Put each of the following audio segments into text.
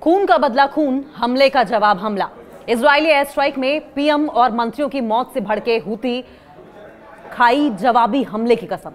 खून का बदला खून, हमले का जवाब हमला। इजरायली एयर स्ट्राइक में पीएम और मंत्रियों की मौत से भड़के हूती खाई जवाबी हमले की कसम।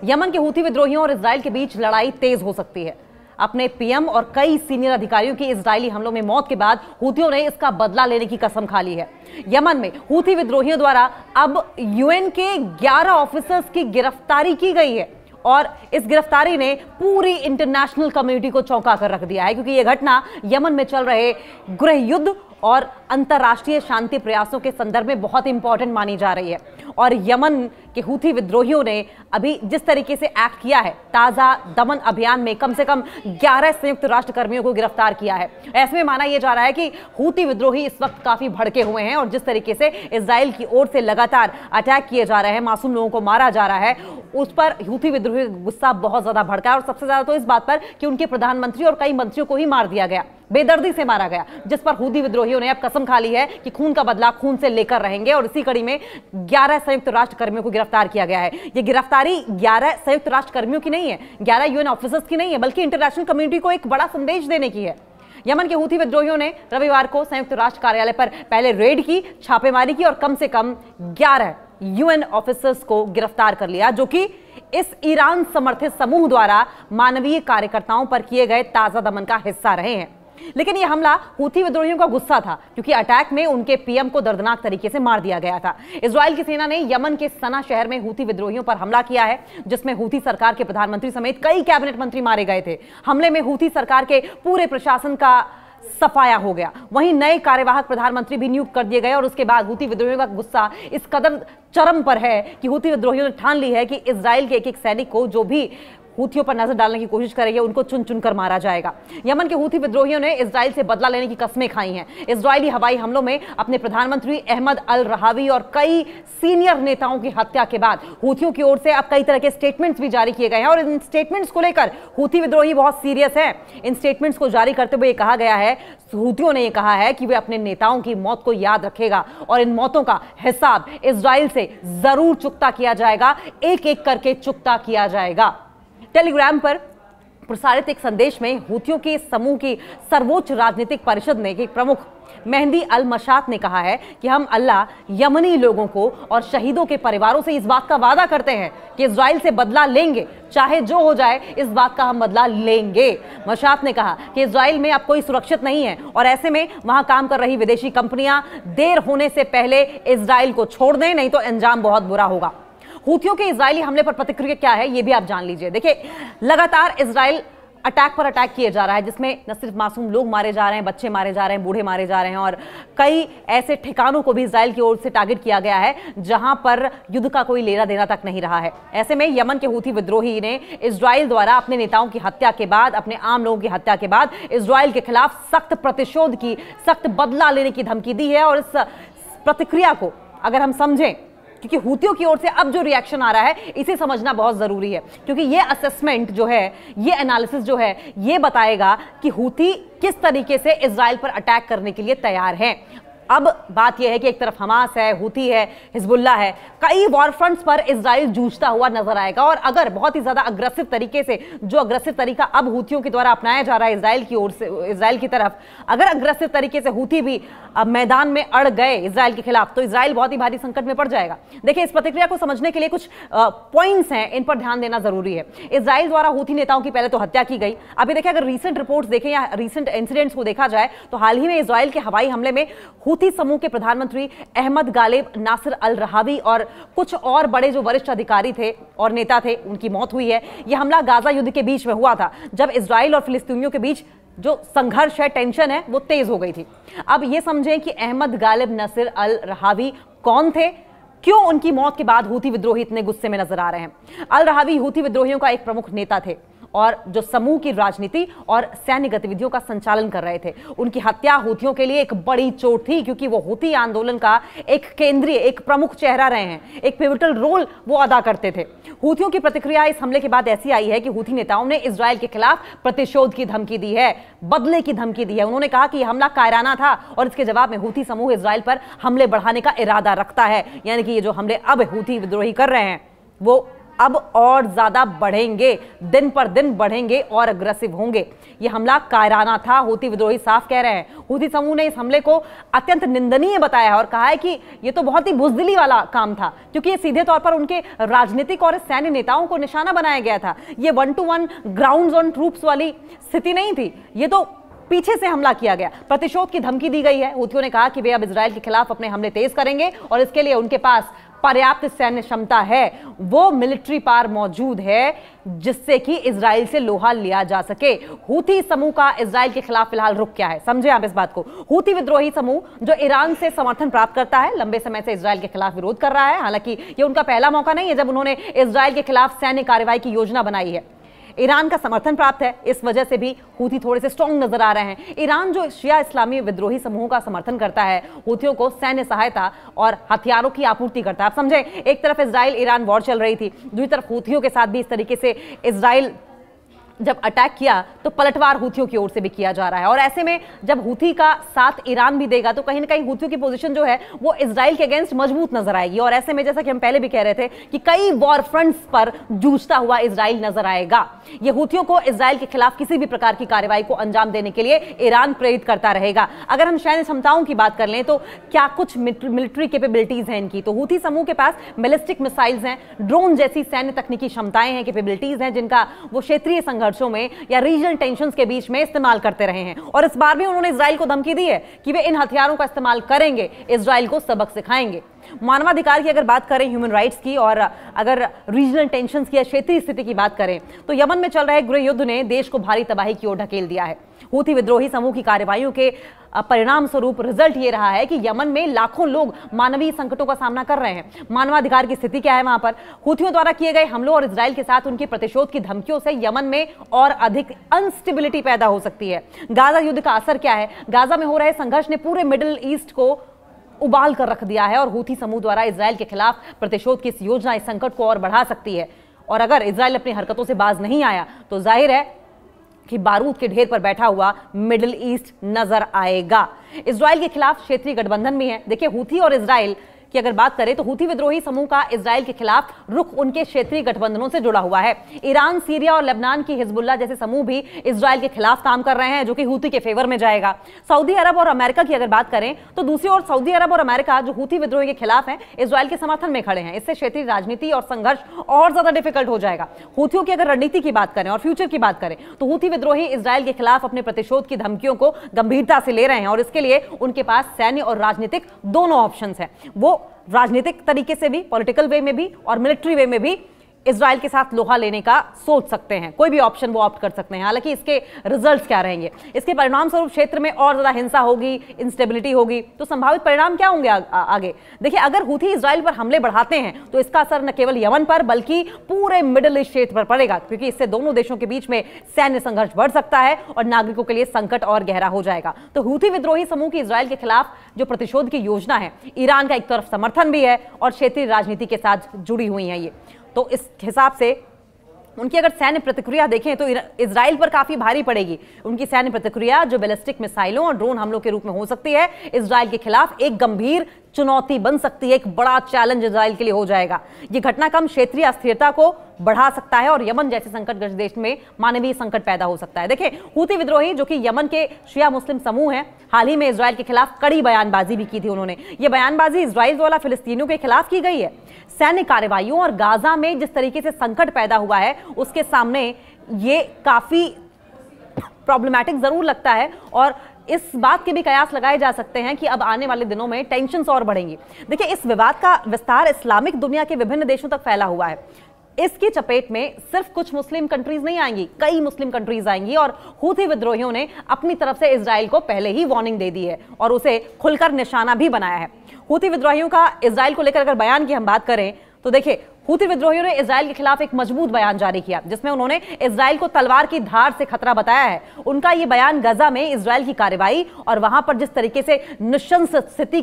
यमन के हूती विद्रोहियों और इजराइल के बीच लड़ाई तेज हो सकती है। अपने पीएम और कई सीनियर अधिकारियों की इजरायली हमलों में मौत के बाद हूतियों ने इसका बदला लेने की कसम खा ली है। यमन में हूती विद्रोहियों द्वारा अब यूएन के 11 ऑफिसर्स की गिरफ्तारी की गई है और इस गिरफ्तारी ने पूरी इंटरनेशनल कम्युनिटी को चौंका कर रख दिया है, क्योंकि यह घटना यमन में चल रहे गृह युद्ध और अंतर्राष्ट्रीय शांति प्रयासों के संदर्भ में बहुत इंपॉर्टेंट मानी जा रही है। और यमन के हूती विद्रोहियों ने अभी जिस तरीके से एक्ट किया है, ताजा दमन अभियान में कम से कम 11 संयुक्त राष्ट्र कर्मियों को गिरफ्तार किया है। ऐसे में माना यह जा रहा है कि हूती विद्रोही इस वक्त काफी भड़के हुए हैं और जिस तरीके से इजराइल की ओर से लगातार अटैक किए जा रहे हैं, मासूम लोगों को मारा जा रहा है, उस पर हूती विद्रोही गुस्सा बहुत ज्यादा भड़का है। और सबसे ज्यादा तो इस बात पर कि उनके प्रधानमंत्री और कई मंत्रियों को ही मार दिया गया, बेदर्दी से मारा गया, जिस पर हूती विद्रोहियों ने अब कसम खा ली है कि खून का बदला खून से लेकर रहेंगे। और इसी कड़ी में 11 संयुक्त राष्ट्र कर्मियों को गिरफ्तार किया गया है। यह गिरफ्तारी 11 संयुक्त राष्ट्र कर्मियों की नहीं है, 11 यूएन ऑफिसर्स की नहीं है, बल्कि इंटरनेशनल कम्युनिटी को एक बड़ा संदेश देने की है। यमन के हूती विद्रोहियों ने रविवार को संयुक्त राष्ट्र कार्यालय पर पहले रेड की, छापेमारी की और कम से कम 11 यूएन ऑफिसर्स को गिरफ्तार कर लिया, जो कि इस ईरान समर्थित समूह द्वारा मानवीय कार्यकर्ताओं पर किए गए ताजा दमन का हिस्सा रहे हैं। लेकिन यह हमला हूती विद्रोहियों का गुस्सा था, क्योंकि अटैक में उनके पीएम को दर्दनाक तरीके से मार दिया गया था। इजराइल की सेना ने यमन के सना शहर में हूती विद्रोहियों पर हमला किया है, जिसमें हूती सरकार के प्रधानमंत्री समेत कई कैबिनेट मंत्री मारे गए थे। हमले में हूती सरकार के पूरे प्रशासन का सफाया हो गया। वहीं नए कार्यवाहक प्रधानमंत्री भी नियुक्त कर दिए गए और उसके बाद हूती विद्रोहियों का गुस्सा इस कदर चरम पर है कि हूती विद्रोहियों ने ठान ली है कि इजराइल के एक सैनिक को जो भी हूथियों पर नजर डालने की कोशिश करेंगे, उनको चुन चुनकर मारा जाएगा। यमन के हूती विद्रोहियों ने इजराइल से बदला लेने की कस्में खाई हैं। इजरायली हवाई हमलों में अपने प्रधानमंत्री अहमद अल रहावी और कई सीनियर नेताओं की हत्या के बाद हूथियों की ओर से अब कई तरह के स्टेटमेंट्स भी जारी किए गए हैं और इन स्टेटमेंट्स को लेकर हूती विद्रोही बहुत सीरियस हैं। इन स्टेटमेंट्स को जारी करते हुए कहा गया है, हूतियों ने यह कहा है कि वे अपने नेताओं की मौत को याद रखेगा और इन मौतों का हिसाब इजराइल से जरूर चुकता किया जाएगा, एक एक करके चुकता किया जाएगा। टेलीग्राम पर प्रसारित एक संदेश में हूतियों के समूह की सर्वोच्च राजनीतिक परिषद ने एक प्रमुख मेहंदी अल मशात ने कहा है कि हम अल्लाह, यमनी लोगों को और शहीदों के परिवारों से इस बात का वादा करते हैं कि इजराइल से बदला लेंगे, चाहे जो हो जाए, इस बात का हम बदला लेंगे। मशात ने कहा कि इजराइल में अब कोई सुरक्षित नहीं है और ऐसे में वहां काम कर रही विदेशी कंपनियां देर होने से पहले इजराइल को छोड़ दें, नहीं तो अंजाम बहुत बुरा होगा। हूतियों के इजरायली हमले पर प्रतिक्रिया क्या है, ये भी आप जान लीजिए। देखिए, लगातार इजराइल अटैक पर अटैक किए जा रहा है, जिसमें न सिर्फ मासूम लोग मारे जा रहे हैं, बच्चे मारे जा रहे हैं, बूढ़े मारे जा रहे हैं और कई ऐसे ठिकानों को भी इजराइल की ओर से टारगेट किया गया है जहां पर युद्ध का कोई लेना देना तक नहीं रहा है। ऐसे में यमन के हूती विद्रोही ने इजराइल द्वारा अपने नेताओं की हत्या के बाद, अपने आम लोगों की हत्या के बाद इजराइल के खिलाफ सख्त प्रतिशोध की, सख्त बदला लेने की धमकी दी है। और इस प्रतिक्रिया को अगर हम समझें, क्योंकि हूतियों की ओर से अब जो रिएक्शन आ रहा है, इसे समझना बहुत जरूरी है, क्योंकि ये असेसमेंट जो है, ये एनालिसिस जो है, ये बताएगा कि हूती किस तरीके से इजराइल पर अटैक करने के लिए तैयार हैं। अब बात यह है कि एक तरफ हमास है, हूती है, हिजबुल्ला है, कई वॉर फ्रंट्स पर इजराइल जूझता हुआ नजर आएगा। और अगर बहुत ही ज्यादा अग्रेसिव तरीके से, जो अग्रेसिव तरीका अब हूतियों के द्वारा अपनाया जा रहा है इजराइल की ओर से, इजराइल की तरफ, अगर अग्रेसिव तरीके से हूती भी अब मैदान में अड़ गए इजराइल के खिलाफ, तो इजराइल बहुत ही भारी संकट में पड़ जाएगा। देखिए, इस प्रतिक्रिया को समझने के लिए कुछ पॉइंट्स हैं, इन पर ध्यान देना जरूरी है। इजराइल द्वारा हूती नेताओं की पहले तो हत्या की गई। अभी देखिए, अगर रीसेंट रिपोर्ट्स देखें या रीसेंट इंसिडेंट्स को देखा जाए, तो हाल ही में इजराइल के हवाई हमले में हूती समूह के प्रधानमंत्री अहमद गालिब नासिर अल रहावी और कुछ और बड़े जो वरिष्ठ अधिकारी थे और नेता थे, उनकी मौत हुई है। यह हमला गाजा युद्ध के बीच में हुआ था, जब इजराइल और फिलिस्तीनियों के बीच जो संघर्ष है, टेंशन है, वो तेज हो गई थी। अब ये समझें कि अहमद गालिब नासिर अल रहावी कौन थे, क्यों उनकी मौत के बाद हूती विद्रोही इतने गुस्से में नजर आ रहे हैं। अल रहावी हूती विद्रोहियों का एक प्रमुख नेता थे और जो समूह की राजनीति और सैन्य गतिविधियों का संचालन कर रहे थे। उनकी हत्या हूतियों के लिए एक बड़ी चोट थी, क्योंकि वो हूती आंदोलन का एक केंद्रीय, एक प्रमुख चेहरा रहे हैं, एक पिवटल रोल वो अदा करते थे। हूतियों की प्रतिक्रिया इस हमले के बाद ऐसी आई है कि हूती नेताओं ने इजराइल के खिलाफ प्रतिशोध की धमकी दी है, बदले की धमकी दी है। उन्होंने कहा कि यह हमला कायराना था और इसके जवाब में हूती समूह इजराइल पर हमले बढ़ाने का इरादा रखता है। यानी कि ये जो हमले अब हूती विद्रोही कर रहे हैं, वो अब और ज्यादा बढ़ेंगे, दिन पर दिन बढ़ेंगे और अग्रेसिव होंगे। यह हमला कायराना था, हूथी विद्रोही साफ कह रहे हैं। हूथी समूह ने इस हमले को अत्यंत निंदनीय बताया है और कहा है कि यह तो बहुत ही बुजदिली वाला काम था, क्योंकि यह सीधे तौर पर उनके राजनीतिक और सैन्य नेताओं को निशाना बनाया गया था। यह 1-to-1 ग्राउंड्स ऑन ट्रूप्स वाली स्थिति नहीं थी, यह तो पीछे से हमला किया गया, प्रतिशोध की धमकी दी गई है। हूथियों ने कहा कि वे अब इजराइल के खिलाफ अपने हमले तेज करेंगे और इसके लिए उनके पास पर्याप्त सैन्य क्षमता है, वो मिलिट्री पावर मौजूद है जिससे कि इजराइल से लोहा लिया जा सके। हूथी समूह का इजराइल के खिलाफ फिलहाल रुख क्या है, समझे आप इस बात को। हूथी विद्रोही समूह जो ईरान से समर्थन प्राप्त करता है, लंबे समय से इजराइल के खिलाफ विरोध कर रहा है। हालांकि ये उनका पहला मौका नहीं है जब उन्होंने इजराइल के खिलाफ सैन्य कार्रवाई की योजना बनाई है। ईरान का समर्थन प्राप्त है, इस वजह से भी हूथी थोड़े से स्ट्रांग नजर आ रहे हैं। ईरान जो शिया इस्लामी विद्रोही समूह का समर्थन करता है, हूथियों को सैन्य सहायता और हथियारों की आपूर्ति करता है। आप समझे, एक तरफ इजराइल ईरान वॉर चल रही थी, दूसरी तरफ हूथियों के साथ भी इस तरीके से इजराइल जब अटैक किया तो पलटवार हूथियों की ओर से भी किया जा रहा है। और ऐसे में जब हूथी का साथ ईरान भी देगा तो कहीं ना कहीं हूथियों की पोजीशन जो है वो इजराइल के अगेंस्ट मजबूत नजर आएगी। और ऐसे में जैसा कि हम पहले भी कह रहे थे कि कई वॉर फ्रंट्स पर जूझता हुआ इजराइल नजर आएगा। ये हूथियों को इजराइल के खिलाफ किसी भी प्रकार की कार्रवाई को अंजाम देने के लिए ईरान प्रेरित करता रहेगा। अगर हम सैन्य क्षमताओं की बात कर लें तो क्या कुछ मिलिट्री कैपेबिलिटीज हैं इनकी, तो हूथी समूह के पास बैलिस्टिक मिसाइल्स हैं, ड्रोन जैसी सैन्य तकनीकी क्षमताएं हैं, कैपेबिलिटीज हैं, जिनका वो क्षेत्रीय संघर्षों में या रीजनल टेंशंस के बीच में इस्तेमाल करते रहे हैं। और इस बार भी उन्होंने इजराइल को धमकी दी है कि वे इन हथियारों का इस्तेमाल करेंगे, इजराइल को सबक सिखाएंगे। मानवाधिकार की अगर बात करें, ह्यूमन राइट्स की, और अगर रीजनल टेंशंस की या क्षेत्रीय स्थिति की बात करें तो यमन में चल रहे गृह युद्ध ने देश को भारी तबाही की ओर ढकेल दिया है। हूथी विद्रोही समूह की कार्रवाइयों के परिणाम स्वरूप रिजल्ट ये रहा है कि यमन में लाखों लोग मानवीय संकटों का सामना कर रहे हैं। मानवाधिकार की स्थिति क्या है वहां पर? हूथियों द्वारा किए गए हमलों और इजराइल के साथ उनके प्रतिशोध की धमकियों से यमन में और अधिक अनस्टेबिलिटी पैदा हो सकती है। गाजा युद्ध का असर क्या है? गाजा में हो रहे संघर्ष ने पूरे मिडिल ईस्ट को उबाल कर रख दिया है और हूथी समूह द्वारा इजराइल के खिलाफ प्रतिशोध की इस योजना इस संकट को और बढ़ा सकती है। और अगर इजराइल अपनी हरकतों से बाज नहीं आया तो जाहिर है कि बारूद के ढेर पर बैठा हुआ मिडिल ईस्ट नजर आएगा। इजराइल के खिलाफ क्षेत्रीय गठबंधन भी है। देखिए, हूथी और इजराइल की अगर बात करें तो हूथी विद्रोही समूह का इजराइल के खिलाफ रुख उनके क्षेत्रीय गठबंधनों से जुड़ा हुआ है। ईरान, सीरिया और लेबनान की हिजबुल्लाह जैसे समूह भी इजराइल के खिलाफ काम कर रहे हैं, जो कि हूथी के फेवर में जाएगा। सऊदी अरब और अमेरिका की अगर बात करें तो दूसरी ओर सऊदी अरब और अमेरिका जो हूथी विद्रोही के खिलाफ हैं, इजराइल के समर्थन में खड़े हैं। इससे क्षेत्रीय राजनीति और संघर्ष और ज्यादा डिफिकल्ट हो जाएगा। हूथियों की अगर रणनीति की बात करें और फ्यूचर की बात करें तो हूथी विद्रोही इजराइल के खिलाफ अपने प्रतिशोध की धमकियों को गंभीरता से ले रहे हैं और इसके लिए उनके पास सैन्य और राजनीतिक दोनों ऑप्शंस हैं। वो राजनीतिक तरीके से भी, पॉलिटिकल वे में भी और मिलिट्री वे में भी इजराइल के साथ लोहा लेने का सोच सकते हैं। कोई भी ऑप्शन वो ऑप्ट कर सकते हैं। हालांकि इसके रिजल्ट्स क्या रहेंगे, इसके परिणाम स्वरूप क्षेत्र में और ज्यादा हिंसा होगी, इंस्टेबिलिटी होगी, तो संभावित परिणाम क्या होंगे आगे? देखिए, अगर हूथी इजराइल पर हमले बढ़ाते हैं तो इसका असर न केवल यमन पर बल्कि पूरे मिडिल ईस्ट क्षेत्र पर पड़ेगा, क्योंकि इससे दोनों देशों के बीच में सैन्य संघर्ष बढ़ सकता है और नागरिकों के लिए संकट और गहरा हो जाएगा। तो हूथी विद्रोही समूह की इजराइल के खिलाफ जो प्रतिशोध की योजना है, ईरान का एक तरफ समर्थन भी है और क्षेत्रीय राजनीति के साथ जुड़ी हुई है ये। तो इस हिसाब से उनकी अगर सैन्य प्रतिक्रिया देखें तो इजराइल पर काफी भारी पड़ेगी। उनकी सैन्य प्रतिक्रिया जो बैलिस्टिक मिसाइलों और ड्रोन हमलों के रूप में हो सकती है, इजराइल के खिलाफ एक गंभीर चुनौती बन सकती है, एक बड़ा चैलेंज इजराइल के लिए हो जाएगा। ये घटनाक्रम क्षेत्रीय अस्थिरता को बढ़ा सकता है और यमन जैसे संकटग्रस्त देश में मानवीय संकट पैदा हो सकता है। देखिए, हूथी विद्रोही जो कि यमन के शिया मुस्लिम समूह हैं, हाल ही में इजराइल के खिलाफ कड़ी बयानबाजी भी की थी उन्होंने। ये बयानबाजी इजराइल द्वारा फिलिस्तीनियों के खिलाफ की गई है। सैन्य कार्रवाइयों और गाजा में जिस तरीके से संकट पैदा हुआ है उसके सामने ये काफी प्रॉब्लमैटिक जरूर लगता है और इस बात के भी कयास लगाए जा सकते हैं कि अब आने वाले दिनों में टेंशन्स और बढ़ेंगी। देखिए, इस विवाद का विस्तार इस्लामिक दुनिया के विभिन्न देशों तक फैला हुआ है। इसकी चपेट में सिर्फ कुछ मुस्लिम कंट्रीज नहीं आएंगी, कई मुस्लिम कंट्रीज आएंगी और हूथी विद्रोहियों ने अपनी तरफ से इजराइल को पहले ही वार्निंग दे दी है और उसे खुलकर निशाना भी बनाया है। हूथी विद्रोहियों का इजराइल को लेकर अगर बयान की हम बात करें तो देखिए, हूथी विद्रोहियों ने इजराइल के खिलाफ एक मजबूत बयान जारी किया जिसमें उन्होंने इजराइल को तलवार की धार से खतरा बताया है। उनका यह बयान गजा में इजराइल की कार्रवाई और वहां पर जिस तरीके से नृशंस स्थिति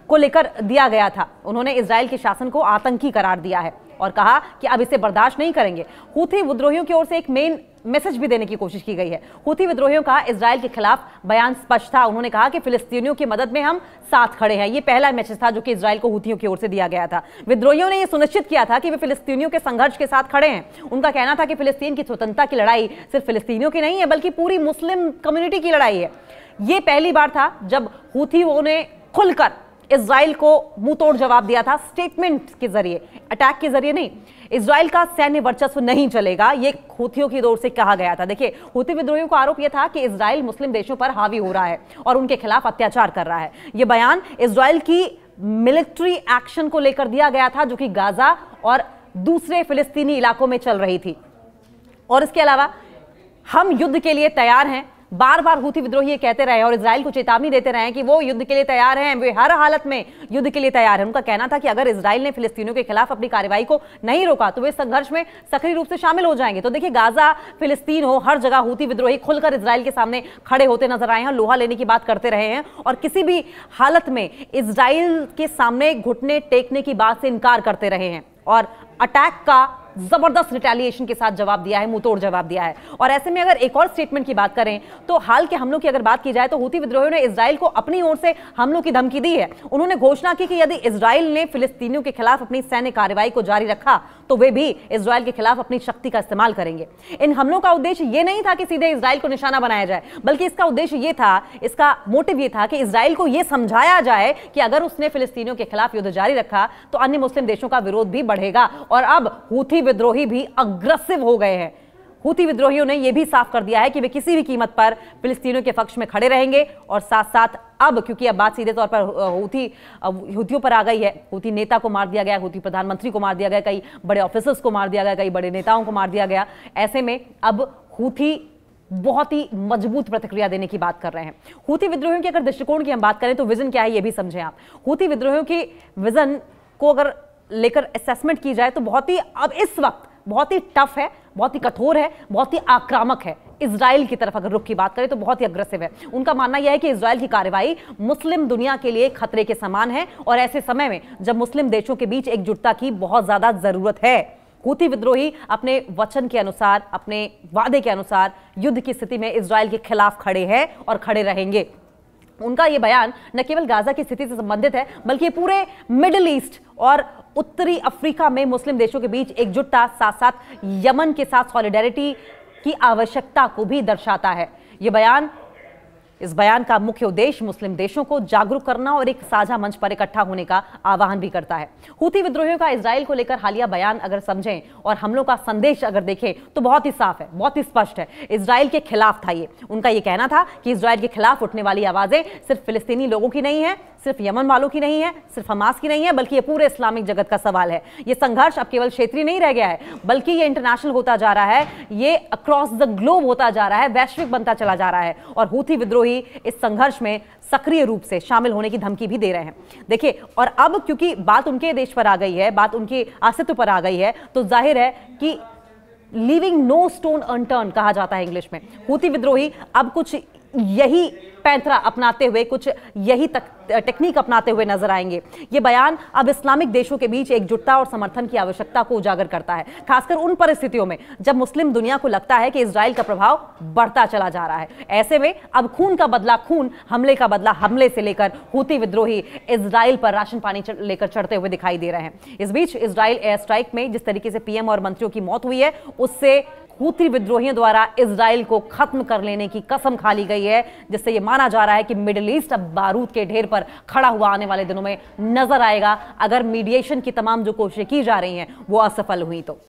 को लेकर दिया गया था, उन्होंने इजराइल के शासन को आतंकी करार दिया है। और कहा कि अब इसे बर्दाश्त नहीं करेंगे। हूथी विद्रोहियों की ओर से एक मेन मैसेज भी देने की कोशिश की गई है। हूथी विद्रोहियों का इजराइल के खिलाफ बयान स्पष्ट था। उन्होंने कहा कि फिलिस्तीनियों की मदद में हम साथ खड़े हैं। यह पहला मैसेज था जो कि इजराइल को हूथियों की ओर से दिया गया था। विद्रोहियों ने यह सुनिश्चित किया था कि वे फिलिस्तीनियों के संघर्ष के साथ खड़े हैं। उनका कहना था कि फिलिस्तीन की स्वतंत्रता की लड़ाई सिर्फ फिलिस्तीनियों की नहीं है बल्कि पूरी मुस्लिम कम्युनिटी की लड़ाई है। यह पहली बार था जब हूथियों ने खुलकर इजराइल को मुंहतोड़ जवाब दिया था, स्टेटमेंट के जरिए, अटैक के जरिए नहीं। इजराइल का सैन्य वर्चस्व नहीं चलेगा, ये हूथियों की ओर से कहा गया था। देखिए, हूथी विद्रोहियों का आरोप यह था कि इजराइल मुस्लिम देशों पर हावी हो रहा है और उनके खिलाफ अत्याचार कर रहा है। यह बयान इजराइल की मिलिट्री एक्शन को लेकर दिया गया था जो कि गाजा और दूसरे फिलिस्तीनी इलाकों में चल रही थी। और इसके अलावा हम युद्ध के लिए तैयार हैं, बार बार हूथी विद्रोही ये कहते रहे और इजराइल को चेतावनी देते रहे कि वो युद्ध के लिए तैयार हैं, वे हर हालत में युद्ध के लिए तैयार हैं। उनका कहना था कि अगर इजराइल ने फिलिस्तीनियों के खिलाफ अपनी कार्रवाई को नहीं रोका तो वे संघर्ष में सक्रिय रूप से शामिल हो जाएंगे। तो देखिए, गाजा, फिलिस्तीन हो, हर जगह हूथी विद्रोही खुलकर इजराइल के सामने खड़े होते नजर आए हैं, लोहा लेने की बात करते रहे हैं और किसी भी हालत में इजराइल के सामने घुटने टेकने की बात से इनकार करते रहे हैं और अटैक का जबरदस्त रिटेलिएशन के साथ जवाब दिया है, मुंहतोड़ जवाब दिया है। और ऐसे में अगर एक और स्टेटमेंट की बात करें तो हाल के हमलों की अगर बात की जाए तो हूथी विद्रोहियों ने इजराइल को अपनी ओर से हमलों की धमकी दी है। उन्होंने घोषणा की कि यदि इजराइल ने फिलिस्तीनियों के खिलाफ अपनी सैन्य कार्रवाई को जारी रखा तो वे भी इजराइल के खिलाफ अपनी शक्ति का इस्तेमाल करेंगे। इन हमलों का उद्देश्य यह नहीं था कि सीधे इजराइल को निशाना बनाया जाए, बल्कि इसका उद्देश्य यह था, इसका मोटिव यह था कि इजराइल को यह समझाया जाए कि अगर उसने फिलिस्तीनियों के खिलाफ युद्ध जारी रखा तो अन्य मुस्लिम देशों का विरोध भी बढ़ेगा। और अब हूथी विद्रोही भी अग्रेसिव हो गए हैं। हूथी विद्रोहियों ने यह भी साफ कर दिया है कि वे किसी भी कीमत पर फिलिस्तीनियों के पक्ष में खड़े रहेंगे और साथ साथ अब क्योंकि अब बात सीधे तौर पर हूथियों पर आ गई है, हूथी नेता को मार दिया गया, हूथी प्रधानमंत्री को मार दिया गया, कई बड़े ऑफिसर्स को मार दिया गया, कई बड़े नेताओं को मार दिया गया। ऐसे में अब हूथी बहुत ही मजबूत प्रतिक्रिया देने की बात कर रहे हैं। हूथी विद्रोहियों के अगर दृष्टिकोण की हम बात करें तो विजन क्या है ये भी समझें आप। हूथी विद्रोहियों की विजन को अगर लेकर असेसमेंट की जाए तो बहुत ही अब इस वक्त बहुत ही टफ है, बहुत ही कठोर है, बहुत ही आक्रामक है। इजराइल की तरफ अगर रुख की बात करें तो बहुत ही अग्रेसिव है। उनका मानना यह है कि इजराइल की कार्रवाई मुस्लिम दुनिया के लिए खतरे के समान है और ऐसे समय में जब मुस्लिम देशों के बीच एकजुटता की बहुत ज्यादा जरूरत है। हूथी विद्रोही अपने वचन के अनुसार, अपने वादे के अनुसार युद्ध की स्थिति में इजराइल के खिलाफ खड़े हैं और खड़े रहेंगे। उनका यह बयान न केवल गाजा की स्थिति से संबंधित है बल्कि पूरे मिडिल ईस्ट और उत्तरी अफ्रीका में मुस्लिम देशों के बीच एकजुटता, साथ साथ यमन के साथ सॉलिडेरिटी की आवश्यकता को भी दर्शाता है। इस बयान का मुख्य उद्देश्य मुस्लिम देशों को जागरूक करना और एक साझा मंच पर इकट्ठा होने का आह्वान भी करता है। हूथी विद्रोहियों का इजराइल को लेकर हालिया बयान अगर समझें और हमलों का संदेश अगर देखें तो बहुत ही साफ है, बहुत ही स्पष्ट है। इजराइल के खिलाफ था ये। उनका ये कहना था कि इजराइल के खिलाफ उठने वाली आवाजें सिर्फ फिलिस्तीनी लोगों की नहीं है, सिर्फ यमन वालों की नहीं है, सिर्फ हमास की नहीं है, बल्कि ये पूरे इस्लामिक जगत का सवाल है। ये संघर्ष अब केवल क्षेत्रीय नहीं रह गया है बल्कि ये इंटरनेशनल होता जा रहा है, ये अक्रॉस द ग्लोब होता जा रहा है, वैश्विक बनता चला जा रहा है। और हूथी विद्रोही इस संघर्ष में सक्रिय रूप से शामिल होने की धमकी भी दे रहे हैं। देखिए, और अब क्योंकि बात उनके देश पर आ गई है, बात उनके अस्तित्व पर आ गई है, तो जाहिर है कि लीविंग नो स्टोन अनटर्न कहा जाता है इंग्लिश में। हूथी विद्रोही अब कुछ यही पैंतरा अपनाते हुए, कुछ यही टेक्निक अपनाते हुए नजर आएंगे। ये बयान अब इस्लामिक देशों के बीच एकजुटता और समर्थन की आवश्यकता को उजागर करता है, खासकर उन परिस्थितियों में जब मुस्लिम दुनिया को लगता है कि इजराइल का प्रभाव बढ़ता चला जा रहा है। ऐसे में अब खून का बदला खून, हमले का बदला हमले से लेकर हूथी विद्रोही इजराइल पर राशन पानी लेकर चढ़ते हुए दिखाई दे रहे हैं। इस बीच इजराइल एयर स्ट्राइक में जिस तरीके से पीएम और मंत्रियों की मौत हुई है, उससे हूथी विद्रोहियों द्वारा इजराइल को खत्म कर लेने की कसम खा ली गई है, जिससे यह माना जा रहा है कि मिडिल ईस्ट अब बारूद के ढेर पर खड़ा हुआ आने वाले दिनों में नजर आएगा, अगर मीडिएशन की तमाम जो कोशिशें की जा रही हैं वो असफल हुई तो।